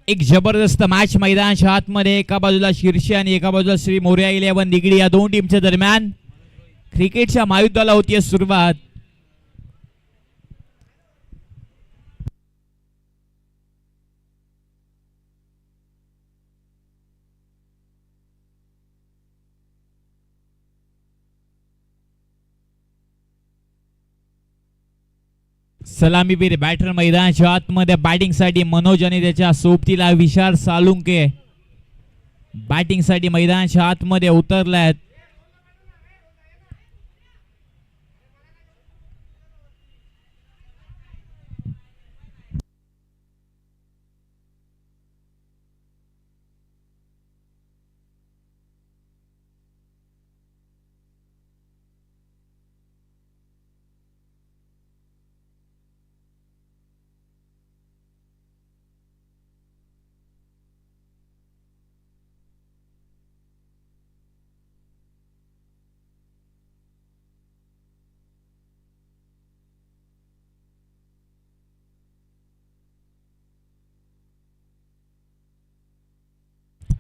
एक जबरदस्त मॅच मैदानाच्या आतमध्ये एका बाजूला शीर्षी आणि एका बाजूला श्री मोरया 11 निगडी या दोन टीमच्या दरम्यान क्रिकेटच्या महायुद्धाला होतीये सुरुवात. सलामीवीर बॅटर मैदानाच्या आतमध्ये बॅटिंग साठी मनोज आणि त्याच्या सोबतीला विशाल सालुंके बॅटिंग साठी मैदानाच्या आतमध्ये उतरल्यात.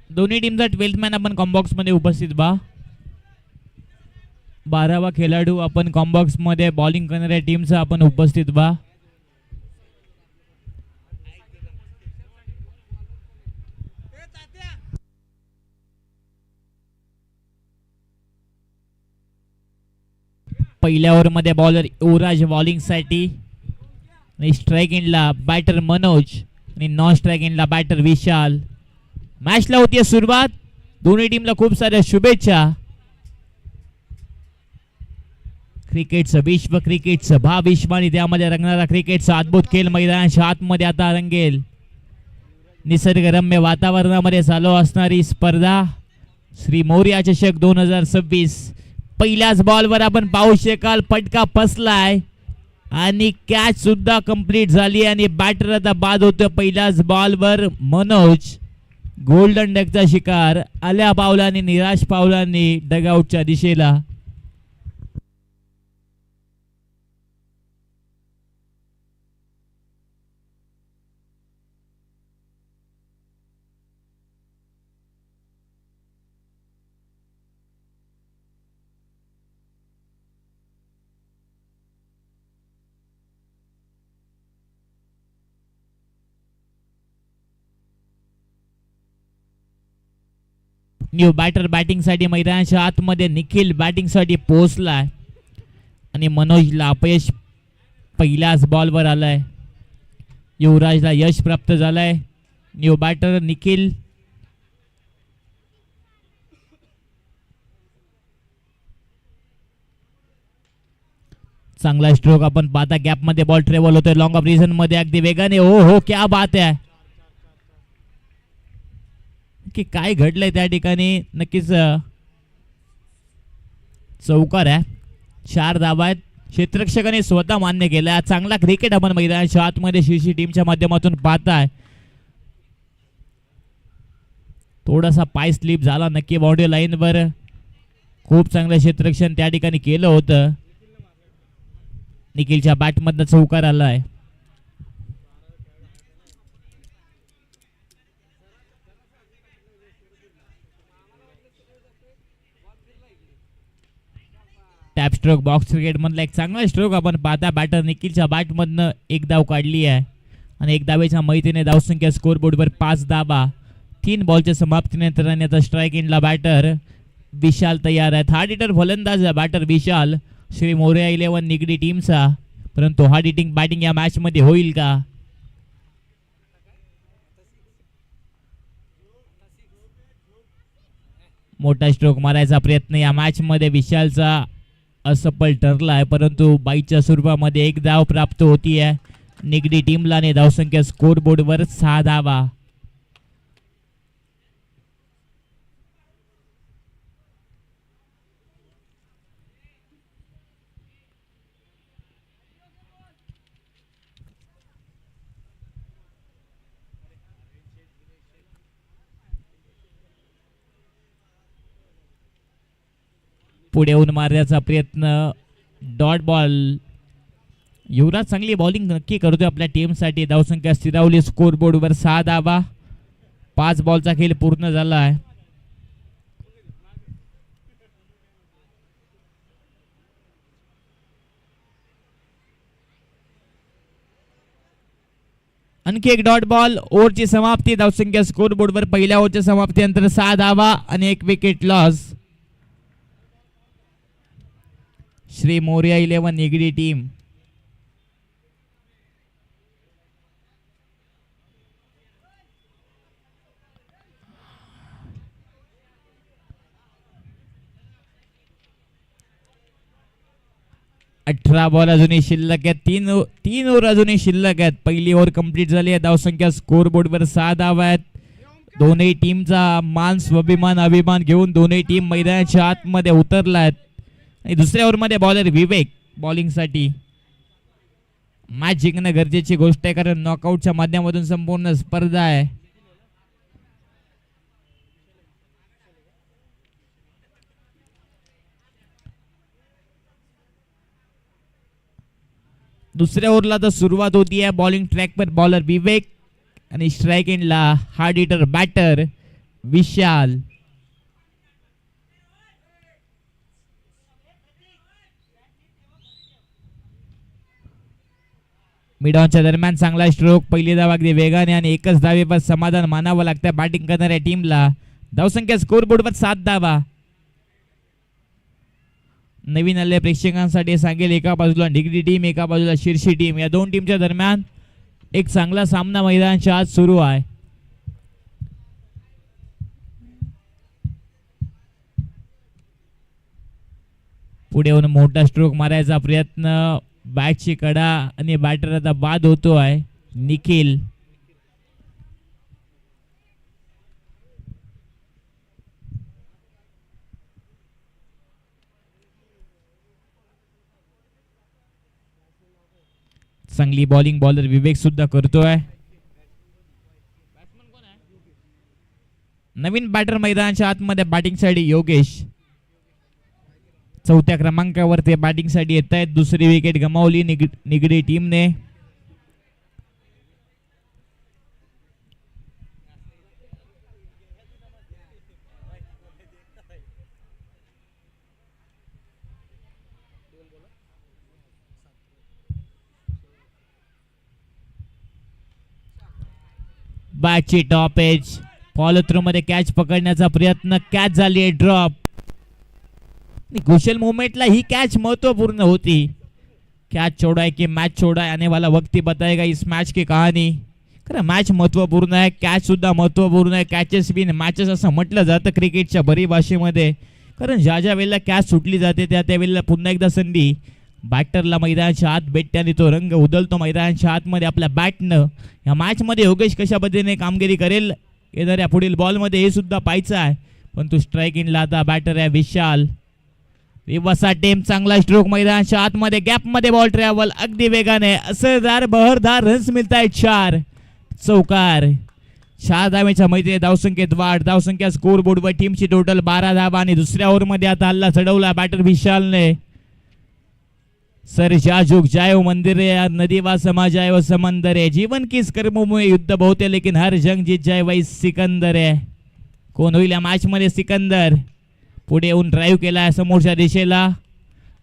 दोन्ही टीमचा 12th मॅन आपण कॉम्बॉक्स मध्ये उपस्थित बा. 12वा खेळाडू आपण कॉम्बॉक्स मध्ये बॉलिंग करणाऱ्या टीमचा आपण उपस्थित बा. पहिल्या ओव्हर मध्ये बॉलर युवराज बॉलिंग साठी आणि स्ट्राइक एंडला बॅटर मनोज आणि नॉन स्ट्राइक एंडला बॅटर विशाल. मॅचला होतीये सुरुवात. दोन्ही टीमला खूप साऱ्या शुभेच्छा. क्रिकेटचं विश्व, क्रिकेटचं भाविश्व आणि त्यामध्ये रंगणारा क्रिकेटचा अद्भुत खेळ मैदानाच्या आतमध्ये आता रंगेल. निसर्गरम्य वातावरणामध्ये चालू असणारी स्पर्धा श्री मोरया चषक 2026. पहिल्याच बॉलवर आपण पाहू शकाल फटका फसलाय आणि कॅच सुद्धा कंप्लीट झाली आणि बॅटर आता बाद होतो. पहिल्याच बॉलवर मनोज गोल्डन डकचा शिकार आल्या पावलांनी, निराश पावलांनी डगआउटच्या दिशेला. न्यू बॅटर बॅटिंग साठी मैदानाच्या आतमध्ये निखिल बॅटिंग साठी पोहोचलाय आणि मनोजला अपयश पहिल्याच बॉलवर आलाय. युवराजला यश प्राप्त झालंय. न्यू बॅटर निखिल चांगला स्ट्रोक आपण पाहता. गॅप मध्ये बॉल ट्रेवल होतोय लॉंग ऑफ रिझन मध्ये अगदी वेगाने. ओ हो क्या बात आहे की काय घडलंय त्या ठिकाणी. नक्कीच चौकार आहे. 4 धावा आहेत. क्षेत्ररक्षकाने स्वतः मान्य केलं. चांगला क्रिकेट आपण मैदानाच्या आतमध्ये शीर्षी टीमच्या माध्यमातून पाहताय. थोडासा पाय स्लिप झाला नक्की बाउंड्री लाईनवर. खूप चांगलं क्षेत्ररक्षण त्या ठिकाणी केलं होतं. निखिलच्या बॅटमधनं चौकार आलाय. टॅप स्ट्रोक बॉक्स क्रिकेट मधला एक चांगला स्ट्रोक आपण पाहता. बॅटर निखिलच्या बॅटमधनं एक धाव काढली आहे आणि एक धावेच्या मयतीने धावसंख्या स्कोर बोर्डवर 5 धावा. 3 बॉलच्या समाप्तीनंतर आणि आता स्ट्राइक एंडला बॅटर विशाल तयार आहे. हार्ड हिटर फलंदाज बॅटर विशाल श्री मोरया 11 निगडी टीमचा. परंतु हार्ड हिटिंग बॅटिंग या मॅच मध्ये होईल का. मोठा स्ट्रोक मारायचा प्रयत्न या मॅच मध्ये विशालचा असफल ठरला आहे. परंतु बाईच्या स्वरूपामध्ये एक धाव प्राप्त होती आहे निगडी टीमला आणि धावसंख्या स्कोर बोर्डवर 6 धावा. पुढे येऊन मारण्याचा प्रयत्न. Dot ball. युवराज चांगली बॉलिंग नक्की करतोय आपल्या टीमसाठी. धावसंख्या स्थिरावली स्कोर बोर्डवर 6 धावा. 5 बॉलचा खेळ पूर्ण झाला आहे. आणखी एक डॉट बॉल. ओव्हरची समाप्ती. धावसंख्या स्कोर बोर्डवर पहिल्या ओव्हरच्या समाप्तीनंतर 6 धावा आणि 1 wicket loss. Shri Morya 11 Nigdi team. अठरा बॉल अजूनही शिल्लक आहेत. तीन ओव्हर अजूनही शिल्लक आहेत. पहिली ओव्हर कंप्लीट झाली आहे. धावसंख्या स्कोर बोर्डवर 6 धावा आहेत. दोन्ही टीमचा मान स्वाभिमान अभिमान घेऊन दोन्ही टीम मैदानाच्या आतमध्ये उतरला आहेत. आणि दुसऱ्या ओव्हरमध्ये बॉलर विवेक बॉलिंगसाठी. मॅच जिंकणं गरजेची गोष्ट आहे, कारण नॉकआउटच्या माध्यमातून संपूर्ण स्पर्धा आहे. दुसऱ्या ओव्हरला तर सुरुवात होती आहे. बॉलिंग ट्रॅक पर बॉलर विवेक आणि स्ट्राइक एंडला हार्ड हिटर बॅटर विशाल. मिडॉनच्या दरम्यान चांगला स्ट्रोक. पहिली धाव अगदी वेगाने आणि एकच धावेवर समाधान मानावं लागतं बॅटिंग करणाऱ्या टीमला. धावसंख्या स्कोर बोर्डवर 7 धावा. नवीन आलेल्या प्रेक्षकांसाठी सांगेल, एका बाजूला निगडी टीम, एका बाजूला शिर्शी टीम. या दोन टीमच्या दरम्यान एक चांगला सामना मैदानाच्या आज सुरू आहे. पुढे येऊन मोठा स्ट्रोक मारायचा प्रयत्न. बॅटची कडा आणि बॅटर आता बाद होतो आहे. निखिल चांगली बॉलिंग बॉलर विवेक सुद्धा करतोय. नवीन बॅटर मैदानाच्या आतमध्ये बॅटिंग साठी योगेश. चौथ्या क्रमांकावर ते बॅटिंग साठी येत आहेत. दुसरी विकेट गमावली निगडी टीमने. बॅटची टॉप एज. फॉलो थ्रू मध्ये कॅच पकडण्याचा प्रयत्न. कॅच झाली आहे ड्रॉप. कुशल मुवमेंटला ही कॅच महत्वपूर्ण होती. कॅच छोड़ा है कि मैच छोड़ा है, आने वाला वक्त ही बताएगा इस मैच की कहानी. खरं मॅच महत्वपूर्ण आहे, कॅच सुद्धा महत्वपूर्ण आहे. कॅचेस बिन मॅचेस असं म्हटलं जातं क्रिकेटच्या बरी भाषेमध्ये. कारण ज्या ज्या वेळेला कॅच सुटली जाते त्या त्यावेळेला पुन्हा एकदा संधी बॅटरला मैदानाच्या आत भेटते आणि तो रंग उधळतो मैदानाच्या आतमध्ये आपल्या बॅटनं. या मॅचमध्ये योगेश कशा पद्धतीने कामगिरी करेल येणाऱ्या पुढील बॉलमध्ये हे सुद्धा पाहायचं आहे. पण तो स्ट्राइक इनला आता बॅटर आहे विशाल. रिवर्सा टीम चांगला स्ट्रोक मैदानाच्या आतमध्ये गॅपमध्ये बॉल ट्रॅव्हल अगदी वेगाने. असरदार बहरदार रन्स मिळत आहेत. 4 चौकार. 4 धावेच्या मैत्रीने धावसंख्येत वाढ. धावसंख्या स्कोर बोर्डवर टीमची टोटल 12 धावा. आणि दुसऱ्या ओव्हरमध्ये आता हल्ला चढवला बॅटर विशालने. सर जा झुक जाए वो मंदिर है, नदी व समाज जाए वो समंदर है, जीवन की इस कर्मों में युद्ध बहुत है लेकिन हर जंग जीत जाए वही सिकंदर है. कोण होईल या मॅच मध्ये सिकंदर. पुढे येऊन ड्राईव्ह केला समोरच्या दिशेला.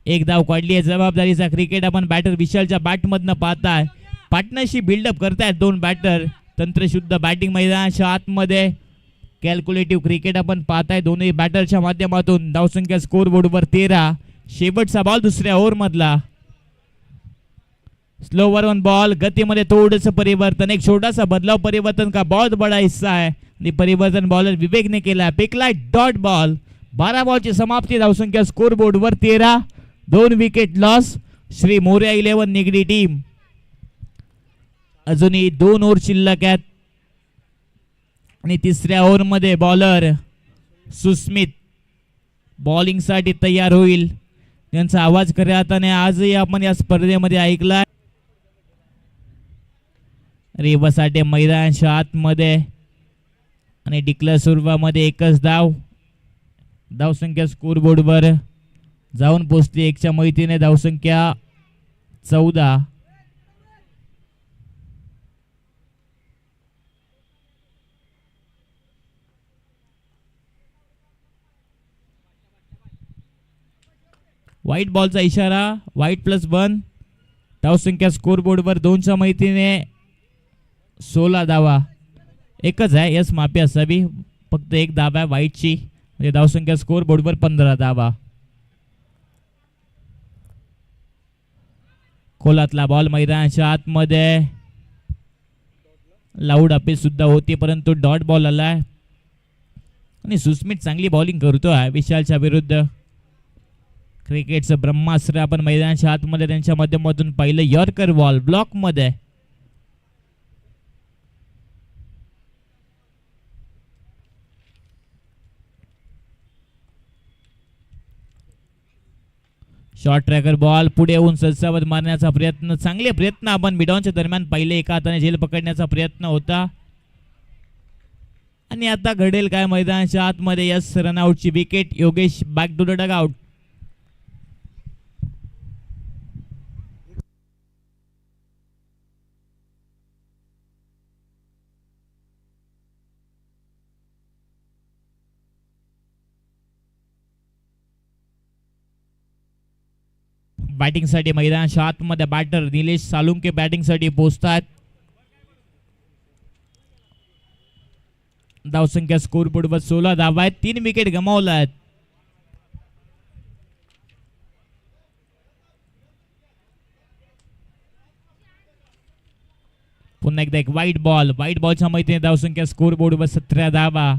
एक धाव काढली आहे. जबाबदारीचा क्रिकेट आपण बॅटर विशालच्या बॅटमधनं पाहताय. पार्टनरशिप बिल्डअप करतायत दोन बॅटर. तंत्रशुद्ध बॅटिंग मैदानाच्या आतमध्ये कॅल्क्युलेटिव्ह क्रिकेट आपण पाहताय दोन्ही बॅटरच्या माध्यमातून. धावसंख्या स्कोर बोर्डवर 13. शेवटचा बॉल दुसऱ्या ओव्हर मधला. Slower on ball. गतीमध्ये थोडंसं परिवर्तन. एक छोटासा बदलाव परिवर्तन का बहुत बड़ा हिस्सा है. आणि परिवर्तन बॉलर विवेकने केला. पिकला डॉट बॉल. 12 बॉलची समाप्ती. धावसंख्या स्कोर बोर्डवर 13. 2 wicket loss. Shri Morya 11 Nigdi team. अजूनही 2 ओव्हर शिल्लक आहेत. आणि तिसऱ्या ओव्हर मध्ये बॉलर सुस्मित बॉलिंग साठी तयार होईल. त्यांचा आवाज खऱ्या अर्थाने आजही आपण या स्पर्धेमध्ये ऐकला. रेवासाठी मैदानाच्या आतमध्ये आणि डिक्लेअर स्वरूपामध्ये एकच धाव. धावसंख्या स्कोर बोर्डवर जाऊन पोहोचली 1च्या मैत्रीने. धावसंख्या 14. व्हाईट बॉलचा इशारा, व्हाईट+1. धावसंख्या स्कोरबोर्डवर 2च्या मदतीने 16 धावा. एकच आहे, यस माफी असावी, फक्त एक धावा आहे व्हाईटची, म्हणजे धावसंख्या स्कोरबोर्डवर 15 धावा. खोलातला बॉल मैदानाच्या आतमध्ये. लाऊड अपील सुद्धा होती, परंतु डॉट बॉल आलाय आणि सुस्मित चांगली बॉलिंग करतोय विशालच्या विरुद्ध. क्रिकेटचं ब्रह्मास्त्र आपण मैदानाच्या आतमध्ये त्यांच्या माध्यमातून पाहिलं. यॉर्कर बॉल ब्लॉक मध्ये. शॉर्ट ट्रॅकर बॉल पुढे येऊन सलसावत मारण्याचा प्रयत्न. चांगले प्रयत्न आपण मिडॉनच्या दरम्यान पहिले. एका हाताने झेल पकडण्याचा प्रयत्न होता आणि आता घडेल काय मैदानाच्या आतमध्ये. यस रनआउटची wicket. Yogesh back to the dugout. Batting साठी मैदानाच्या आतमध्ये बॅटर निलेश सालुंके बॅटिंग साठी पोहोचतात. धावसंख्या स्कोरबोर्डवर 16 धावा आहेत. 3 विकेट गमावल्या आहेत. पुन्हा एकदा एक व्हाईट बॉल. व्हाईट बॉलच्या मैत्रीने धावसंख्या स्कोरबोर्डवर 17 धावा.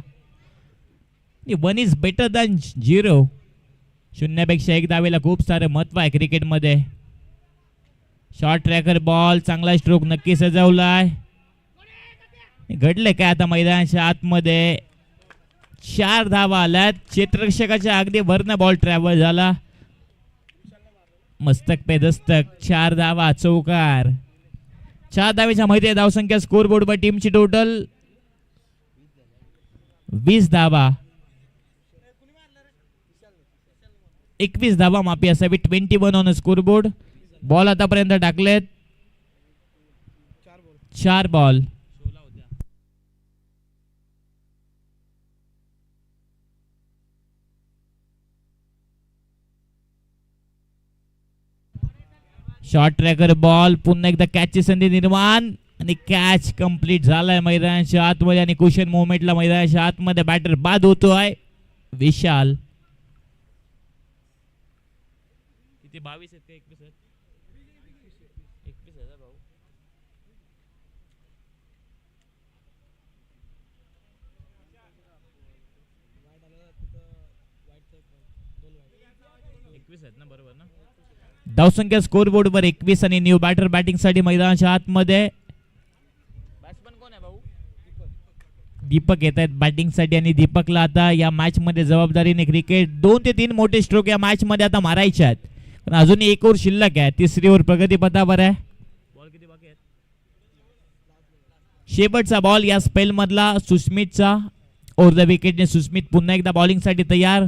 1 इज बेटर दॅन 0. शून्यापेक्षा एक धावेला खूप सारं महत्व आहे क्रिकेटमध्ये. Short tracker ball. चांगला स्ट्रोक नक्की सजवलाय. घडले काय आता मैदानाच्या आतमध्ये. 4 धावा आल्यात. क्षेत्ररक्षकाच्या अगदी वरनं बॉल ट्रॅव्हल झाला. मस्तक पे दस्तक. 4 धावा. चौकार. 4 धावेच्या माहिती आहे. धावसंख्या स्कोरबोर्डवर टीमची टोटल 20 धावा. 21 धावा माफी असावी. 21 ऑन स्कोरबोर्ड. बॉल आतापर्यंत टाकलेत 4 बॉल. Short tracker ball. पुन्हा एकदा कॅचची संधी निर्माण आणि कॅच कंप्लीट झालाय मैदानाच्या आतमध्ये आणि कुशन मोमेंटला मैदानाच्या आतमध्ये बॅटर बाद होतोय विशाल. 22 आहेत का 21 आहेत? 21 आहे भाऊ. ना बरोबर ना. धावसंख्या स्कोरबोर्डवर 21 आणि न्यू बॅटर बॅटिंग साठी मैदानाच्या आतमध्ये. बॅट्समन कोण आहे भाऊ? दीपक येत आहेत बॅटिंग साठी आणि दीपकला आता या मॅच मध्ये जबाबदारीने क्रिकेट 2 ते 3 मोठे स्ट्रोक या मॅच मध्ये आता मारायचे आहेत. पण अजून एक ओव्हर शिल्लक आहे. 3री ओव्हर प्रगतीपथावर आहे. बॉल किती बाकी आहेत? शेवटचा बॉल या स्पेल मधला सुस्मितचा. ओव्हर द विकेटने सुस्मित पुन्हा एकदा बॉलिंग साठी तयार.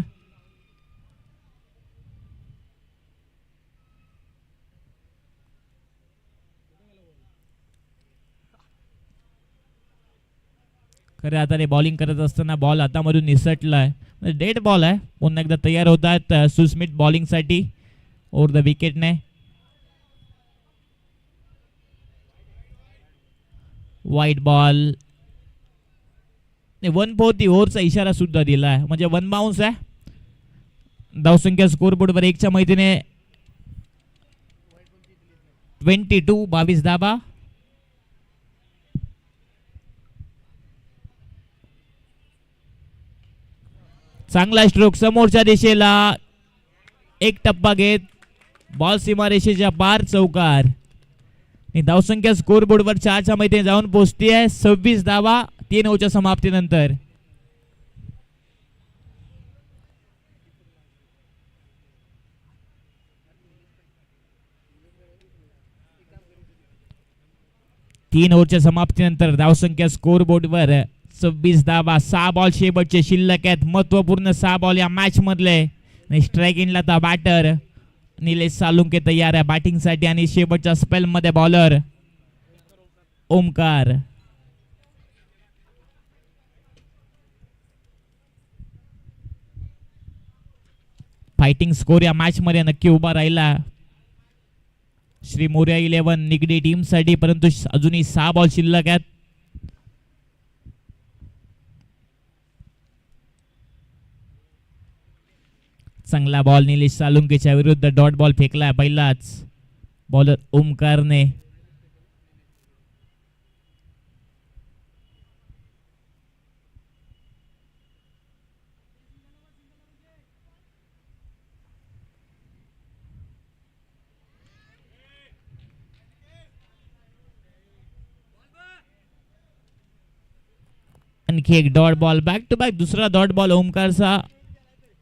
खऱ्या हाताने बॉलिंग करत असताना बॉल हातामधून निसटलाय. डेड बॉल आहे. पुन्हा एकदा तयार होत आहेत सुस्मित बॉलिंग साठी ओव्हर द विकेटने. White ball. 1/4 ओव्हरचा इशारा सुद्धा दिलाय, म्हणजे 1 बाउन्स आहे. धावसंख्या स्कोरबोर्डवर 1च्या मैत्रीने 22 धावा. चांगला स्ट्रोक समोरच्या दिशेला. एक टप्पा घेत बॉल सीमारेषेच्या पार. चौकार. धावसंख्या स्कोरबोर्डवर 4च्या मैत्रीने जाऊन पोहोचते. 26 धावा 3 ओव्हरच्या समाप्तीनंतर. तीन ओव्हरच्या समाप्तीनंतर धावसंख्या स्कोरबोर्डवर 26 धावा. 6 बॉल शेवटचे शिल्लक आहेत. महत्वपूर्ण 6 बॉल या मॅच मधले. स्ट्राइक इनला तर बॅटर निलेश सालुंके तयार आहे बॅटिंग साठी आणि शेवटच्या स्पेल मध्ये बॉलर ओमकार. फायटिंग स्कोर या मॅच मध्ये नक्की उभा राहिला श्री मोर्या 11 निगडी टीम साठी, परंतु अजूनही 6 बॉल शिल्लक आहेत. चांगला बॉल निलेश सालुंकेच्या विरुद्ध डॉट बॉल फेकला पहिलाच बॉलर ओमकारने. आणखी एक dot ball, back to back दुसरा डॉट बॉल ओमकारचा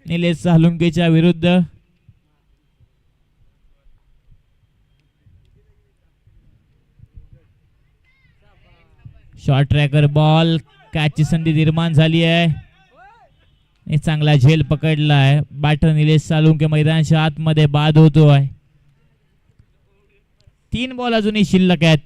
निलेश सालुंकेच्या विरुद्ध. शॉर्ट ट्रॅकर बॉल, कॅचची संधी निर्माण झाली आहे. चांगला झेल पकडला आहे. बॅटर निलेश सालुंके मैदानाच्या आतमध्ये बाद होतोय. 3 बॉल अजूनही शिल्लक आहेत.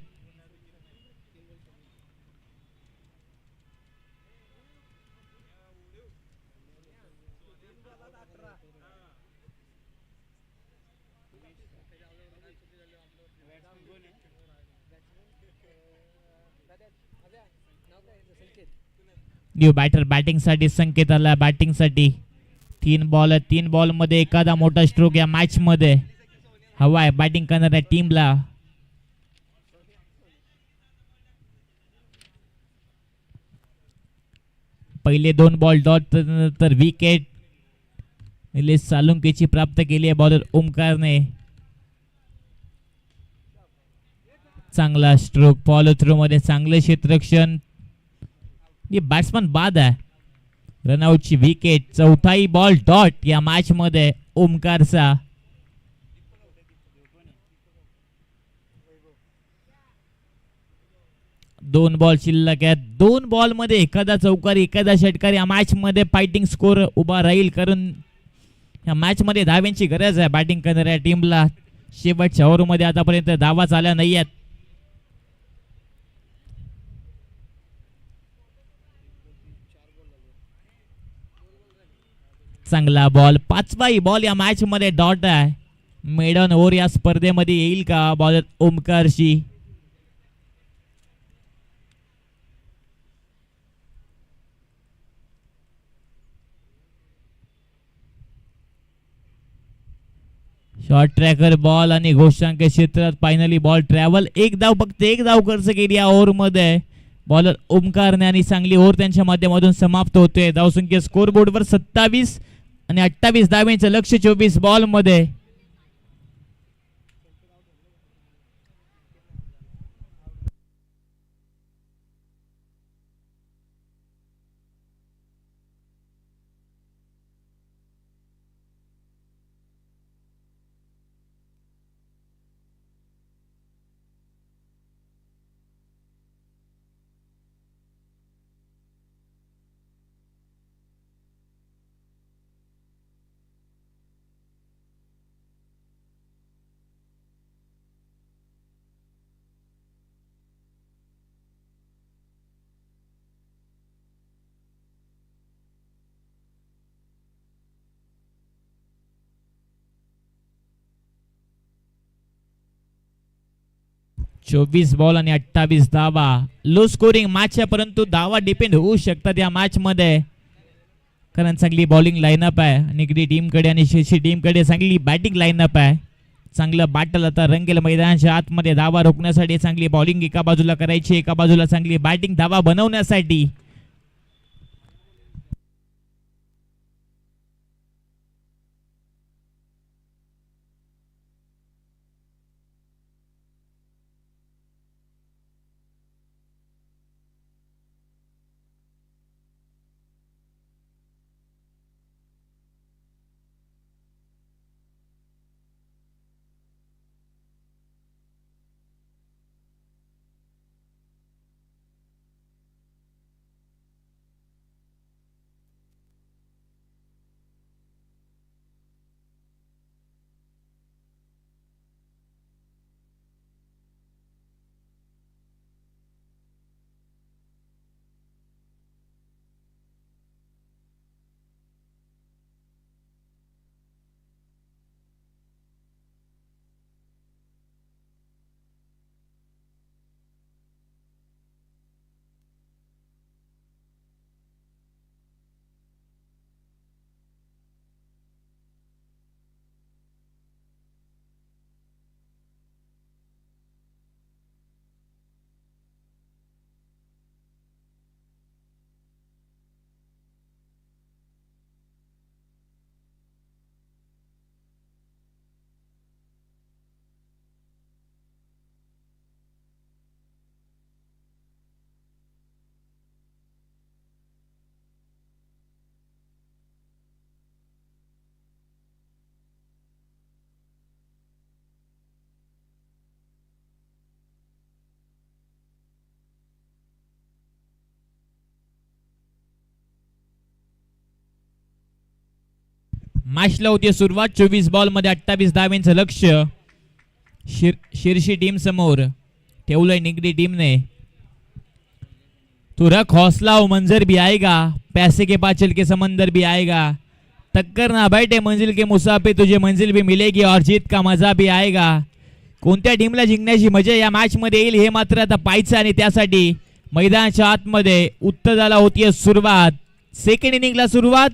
न्यू बॅटर बॅटिंग साठी संकेत आला. बॅटिंग साठी 3 बॉल, 3 बॉल मध्ये एखादा मोठा स्ट्रोक या मॅच मध्ये हवा आहे बॅटिंग करणाऱ्या टीमला. पहिले 2 बॉल डॉट तर विकेट निलेश सालुंकेची प्राप्त केली आहे बॉलर ओमकारने. चांगला स्ट्रोक, फॉलो थ्रू मध्ये चांगले क्षेत्ररक्षण. ये बॅट्समन बाद आहे. रनआउटची विकेट. चौथाही बॉल डॉट या मॅच मध्ये ओमकारचा. दोन बॉल शिल्लक आहेत. 2 बॉल मध्ये एखादा चौकारी, एखादा षटकार या मॅच मध्ये फायटिंग स्कोर उभा राहील, कारण या मॅच मध्ये धाव्यांची गरज आहे बॅटिंग करणाऱ्या टीमला. शेवटच्या ओव्हर मध्ये आतापर्यंत धावा झाल्या नाहीयेत. चांगला बॉल, 5वाही बॉल या मॅच मध्ये डॉट आहे. मेडन ओव्हर या स्पर्धेमध्ये येईल का बॉलर ओमकारशी. शॉर्ट ट्रॅकर बॉल आणि घोषांक क्षेत्रात फायनली बॉल ट्रॅव्हल. एक धाव, फक्त एक धाव खर्च केली या ओव्हर मध्ये बॉलर ओमकारने आणि चांगली ओव्हर त्यांच्या माध्यमातून समाप्त होते. धावसंख्या स्कोर बोर्डवर 27 आणि 28 धावांचं लक्ष 24 बॉल मध्ये. चोवीस बॉल आणि 28 धावा. लो स्कोरिंग मॅच आहे, परंतु धावा डिपेंड होऊ शकतात या मॅच मध्ये, कारण चांगली बॉलिंग लाईनअप आहे निगडी टीमकडे आणि शेशी टीमकडे चांगली बॅटिंग लाईनअप आहे. चांगलं बॅटल आता रंगेल मैदानाच्या आतमध्ये. धावा रोखण्यासाठी चांगली बॉलिंग एका बाजूला करायची, एका बाजूला चांगली बॅटिंग धावा बनवण्यासाठी. मॅचला होती सुरुवात. 24 बॉल मध्ये 28 धावांचं लक्ष शिर्शी टीम समोर ठेवलंय निगडी टीमने. तू रख हौसला हो, मंजर भी आएगा, पैसे के पास चल के समंदर भी आएगा, टक्कर ना बैठे मंजिल के मुसाफिर, तुझे मंजिल भी मिलेगी और जीत का मजा भी आएगा. कोणत्या टीमला जिंकण्याची मजा या मॅच मध्ये येईल हे मात्र आता पाहायचं. आणि त्यासाठी मैदानाच्या आतमध्ये उत्तराला होतीये सुरुवात. सेकंड इनिंगला सुरुवात.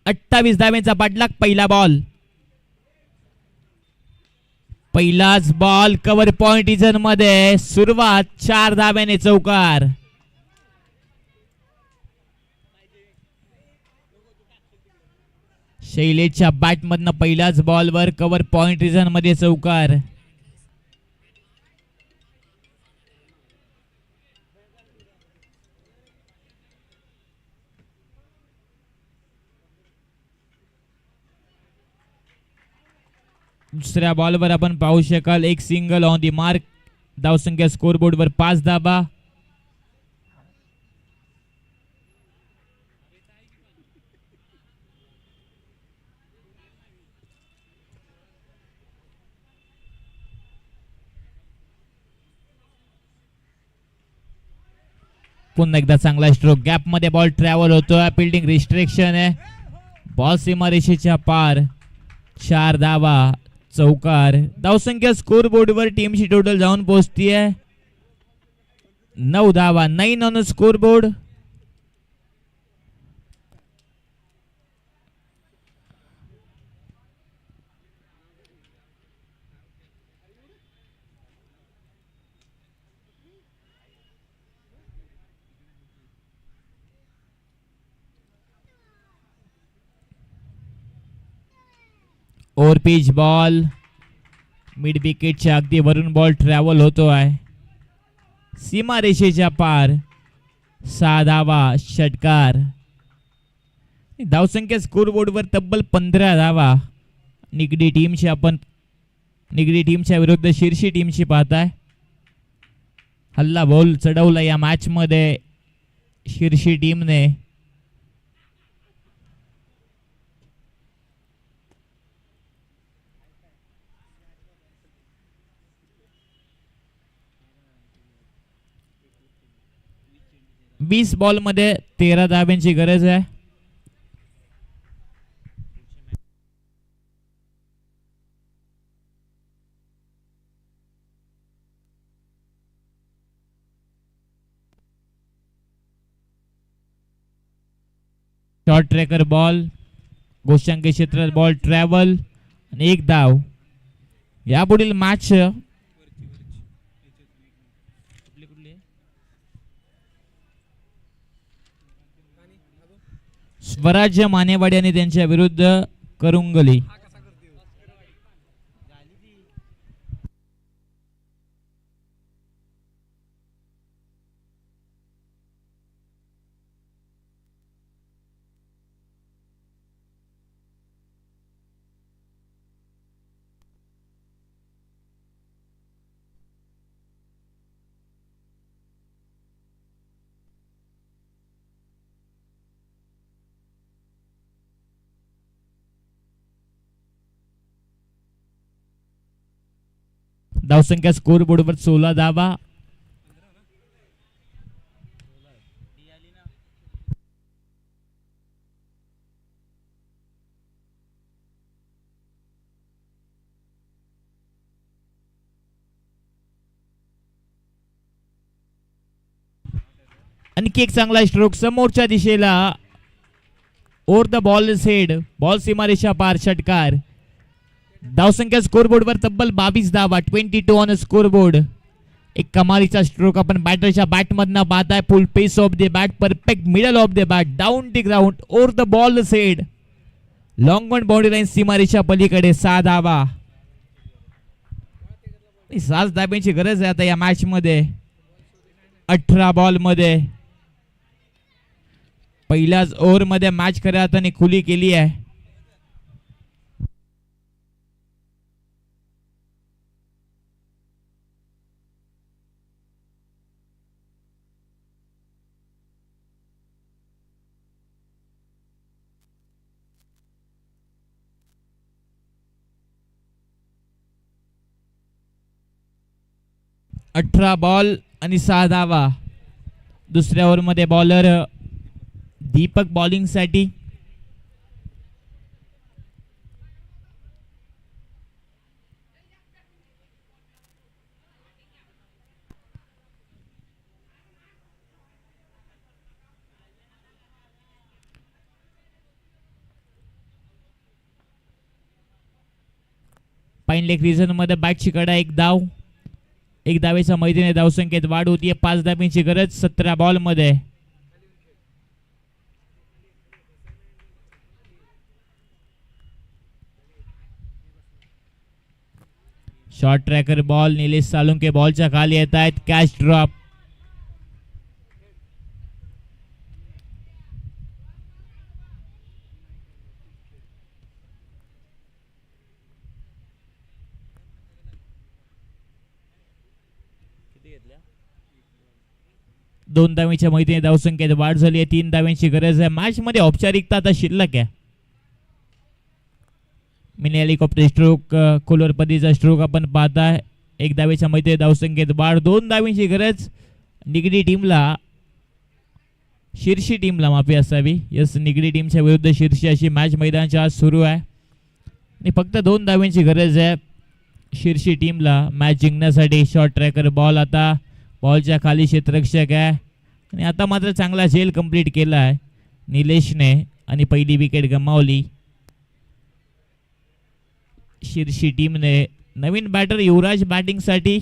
28 धावांचा पाठलाग. पहिला बॉल. पहिलाच बॉल कव्हर पॉइंट रिजन मध्ये सुरुवात. 4 धाव्याने चौकार. शैलेशच्या बॅट मधनं पहिल्याच बॉलवर कव्हर पॉइंट रिजन मध्ये चौकार. दुसऱ्या बॉलवर आपण पाहू शकाल एक सिंगल ऑन दी मार्क. धावसंख्या स्कोरबोर्ड वर 5 धाबा. पुन्हा एकदा चांगला स्ट्रोक. गॅप मध्ये बॉल ट्रॅव्हल होतोय. फिल्डिंग रिस्ट्रिक्शन आहे. बॉल सीमारेषेच्या पार. 4 धावा चौकार. धावसंख्या स्कोर बोर्ड वर टीमची टोटल जाऊन पोहोचतीये 9 धावा. 9 on score board. Over pitch ball. Mid विकेटच्या अगदी वरून बॉल ट्रॅव्हल होतोय सीमारेषेच्या पार. 6 धावा षटकार. धावसंख्या स्कोरबोर्डवर तब्बल 15 धावा. निगडी टीमच्या विरुद्ध शिर्शी टीमची पाहताय. हल्ला बॉल चढवला या मॅच मध्ये शिर्शी टीमने. वीस बॉल मध्ये 13 धाब्यांची गरज आहे. Short tracker ball. गोष्टांकी क्षेत्रात बॉल ट्रॅव्हल आणि 1 धाव. यापुढील मॅच स्वराज्य मानेवाडी आणि त्यांच्या विरुद्ध करुंगली. धावसंख्या स्कोर बोर्डवर 16 धावा. आणखी एक चांगला स्ट्रोक समोरच्या दिशेला. Over the ball head. Ball सीमारेषा पार षटकार. धावसंख्या स्कोरबोर्डवर तब्बल 22 धावा. 22 ऑन स्कोरबोर्ड. एक कमालीचा स्ट्रोक आपण बॅटरच्या बॅटमधनं पाहताय. Full pace off the bat. Perfect middle of the bat. Down the ground. Over the ball head. Long on boundary line सीमारेषा पलीकडे. 6 धावा. 7 धाब्यांची गरज आहे आता या मॅच मध्ये. 18 बॉल मध्ये पहिल्याच ओव्हर मध्ये मॅच खऱ्या अर्थाने खुली केली आहे. 18 बॉल आणि 6 धावा. दुसऱ्या ओव्हरमध्ये बॉलर दीपक बॉलिंगसाठी. पाईन लेग रिझन मध्ये बॅटची कडा 1 धाव. 1 धावेच्या मैदानी धावसंख्येत वाढ होतीये. 5 धाब्यांची गरज 17 बॉल मध्ये. Short tracker ball. Nilesh Salunke बॉलच्या खाली येत आहेत. Catch drop. दोन धावेच्या मैदानी धावसंख्येत वाढ झाली आहे. 3 धाव्यांची गरज आहे. मॅच मध्ये औपचारिकता आता शिल्लक आहे. मिनी हेलिकॉप्टर स्ट्रोक, कोलर पद्धतीचा स्ट्रोक आपण पाहताय. 1 धावेच्या मैदानी धावसंख्येत वाढ. 2 धाव्यांची गरज निगडी टीमला, शिर्शी टीमला माफी असावी. यस, निगडी टीमच्या विरुद्ध शिर्शी अशी मॅच मैदानाच्या आज सुरू आहे आणि फक्त 2 धाव्यांची गरज आहे शिर्शी टीमला मॅच जिंकण्यासाठी. Short tracker ball. आता बॉलच्या खाली क्षेत्ररक्षक आहे आणि आता मात्र चांगला झेल कंप्लीट केला आहे निलेशने आणि पहिली विकेट गमावली शिर्शी टीमने. नवीन बॅटर युवराज बॅटिंगसाठी.